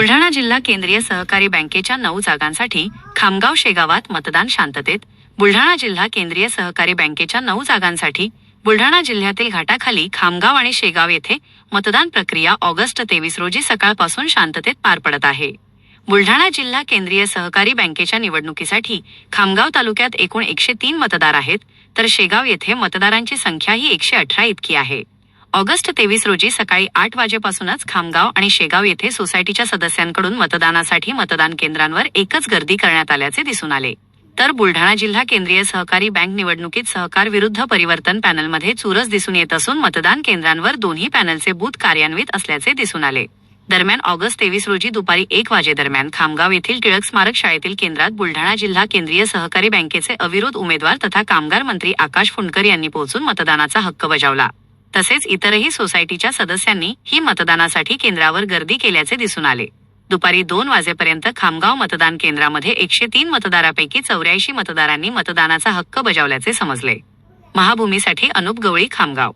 बुलढाणा जिल्हा केंद्रीय सहकारी बँकेच्या 9 जागांसाठी खामगाव शेगावात मतदान शांततेत। बुलढाणा जिल्हा केंद्रीय सहकारी बँकेच्या 9 जागांसाठी बुलढाणा जिल्ह्यातील घाटाखाली खामगाव आणि शेगाव येथे मतदान प्रक्रिया ऑगस्ट 23 रोजी सकाळपासून शांततेत पार पडत आहे। बुलढाणा जिल्हा केंद्रीय सहकारी बँकेच्या निवडणुकीसाठी खामगाव तालुक्यात एकूण 103 मतदार आहेत, तर शेगाव येथे मतदारांची संख्या ही 118 इतकी आहे। ऑगस्ट 23 रोजी सकाळी 8 वाजेपासूनच खामगाव आणि शेगाव येथे सोसायटीच्या सदस्यांकडून मतदानासाठी मतदान केंद्रांवर एकच गर्दी करण्यात आल्याचे दिसून आले। तर बुलढाणा जिल्हा केंद्रीय सहकारी बँक निवडणुकीत सहकार विरुद्ध परिवर्तन पॅनलमध्ये चुरस दिसून येत असून मतदान केंद्रांवर दोन्ही पॅनलचे बूथ कार्यान्वित असल्याचे दिसून आले। दरम्यान ऑगस्ट 23 रोजी दुपारी 1 वाजेदरम्यान खामगाव येथील टिळक स्मारक शाळेतील केंद्रात बुलढाणा जिल्हा केंद्रीय सहकारी बँकेचे अविरोध उमेदवार तथा कामगार मंत्री आकाश फुंडकर यांनी पोहोचून मतदानाचा हक्क बजावला। तसेच इतरही सोसायटीच्या सदस्यांनी ही मतदानासाठी केंद्रावर गर्दी केल्याचे दिसून आले। दुपारी 2 वाजेपर्यंत खामगाव मतदान केंद्रामध्ये 103 मतदारापैकी 84 मतदारांनी मतदानाचा हक्क बजावल्याचे समजले। महाभूमीसाठी अनुप गवळी, खामगाव।